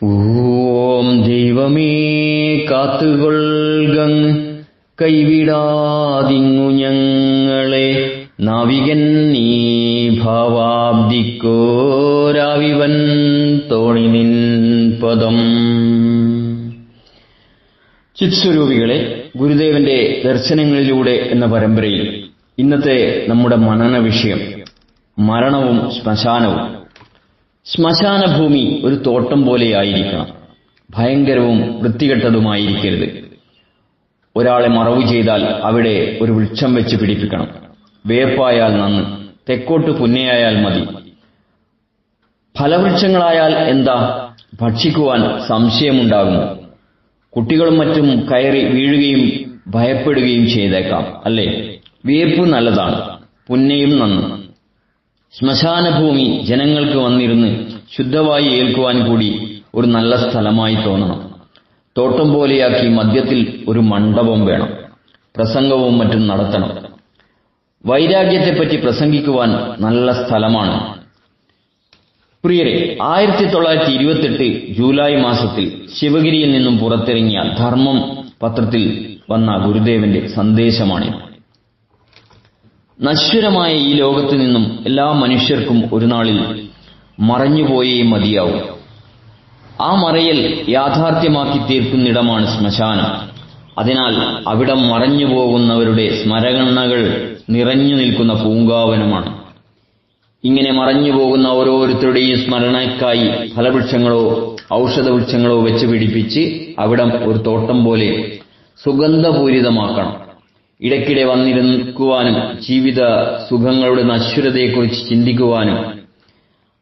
ഓം ദൈവമേ കാത്തുകൊൾകങ് കൈവിടാതിങ്ങു ഞങ്ങളെ നാവികൻ നീ ഭാവാബ്ദിക്കോരാവിവൻ തോണി നിൻ പദം. ചിത്സ്വരൂപികളെ, ഗുരുദേവന്റെ ദർശനങ്ങളിലൂടെ എന്ന പരമ്പരയിൽ ഇന്നത്തെ നമ്മുടെ മനന വിഷയം മരണവും ശ്മശാനവും. ശ്മശാനഭൂമി ഒരു തോട്ടം പോലെയായിരിക്കണം. ഭയങ്കരവും വൃത്തികെട്ടതുമായിരിക്കരുത്. ഒരാളെ മറവു ചെയ്താൽ അവിടെ ഒരു വൃക്ഷം വെച്ച് പിടിപ്പിക്കണം. വേപ്പായാൽ നന്ന്, തെക്കോട്ട് പുന്നയായാൽ മതി. ഫലവൃക്ഷങ്ങളായാൽ എന്താ, ഭക്ഷിക്കുവാൻ സംശയമുണ്ടാകുന്നു. കുട്ടികളും മറ്റും കയറി വീഴുകയും ഭയപ്പെടുകയും ചെയ്തേക്കാം, അല്ലേ? വേപ്പ് നല്ലതാണ്, പുന്നയും നന്ന്. ശ്മശാനഭൂമി ജനങ്ങൾക്ക് വന്നിരുന്ന് ശുദ്ധവായു ഏൽക്കുവാൻ കൂടി ഒരു നല്ല സ്ഥലമായി തോന്നണം. തോട്ടം പോലെയാക്കി മധ്യത്തിൽ ഒരു മണ്ഡപം വേണം. പ്രസംഗവും മറ്റും നടത്തണം. വൈരാഗ്യത്തെപ്പറ്റി പ്രസംഗിക്കുവാൻ നല്ല സ്ഥലമാണ്. പ്രിയരെ, 1928 ജൂലൈ മാസത്തിൽ ശിവഗിരിയിൽ നിന്നും പുറത്തിറങ്ങിയ ധർമ്മം പത്രത്തിൽ വന്ന ഗുരുദേവന്റെ സന്ദേശമാണിത്. നശ്വരമായ ഈ ലോകത്തു നിന്നും എല്ലാ മനുഷ്യർക്കും ഒരു നാളിൽ മറഞ്ഞുപോയേ മതിയാവും. ആ മറയൽ യാഥാർത്ഥ്യമാക്കി തീർക്കുന്നിടമാണ് ശ്മശാനം. അതിനാൽ അവിടം മറഞ്ഞുപോകുന്നവരുടെ സ്മരണകൾ നിറഞ്ഞു നിൽക്കുന്ന പൂങ്കാവനമാണ്. ഇങ്ങനെ മറഞ്ഞുപോകുന്ന ഓരോരുത്തരുടെയും സ്മരണയ്ക്കായി ഫലവൃക്ഷങ്ങളോ ഔഷധവൃക്ഷങ്ങളോ വെച്ച് പിടിപ്പിച്ച് അവിടം ഒരു തോട്ടം പോലെ സുഗന്ധപൂരിതമാക്കണം. ഇടയ്ക്കിടെ വന്നിരിക്കുവാനും ജീവിത സുഖങ്ങളുടെ നശ്വരതയെക്കുറിച്ച് ചിന്തിക്കുവാനും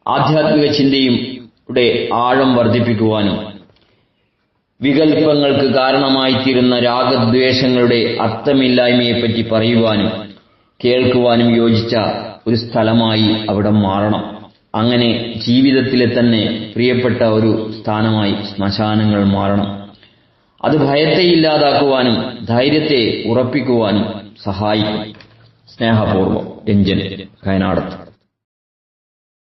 ആധ്യാത്മിക ചിന്തയുടെ ആഴം വർദ്ധിപ്പിക്കുവാനും വികല്പങ്ങൾക്ക് കാരണമായിത്തീരുന്ന രാഗദ്വേഷങ്ങളുടെ അർത്ഥമില്ലായ്മയെപ്പറ്റി പറയുവാനും കേൾക്കുവാനും യോജിച്ച ഒരു സ്ഥലമായി അവിടം മാറണം. അങ്ങനെ ജീവിതത്തിലെ തന്നെ പ്രിയപ്പെട്ട ഒരു സ്ഥാനമായി ശ്മശാനങ്ങൾ മാറണം. അത് ഭയത്തെ ഇല്ലാതാക്കുവാനും ധൈര്യത്തെ ഉറപ്പിക്കുവാനും സഹായിക്കും. സ്നേഹപൂർവ്വം, രഞ്ജൻ, കയനാടത്ത്.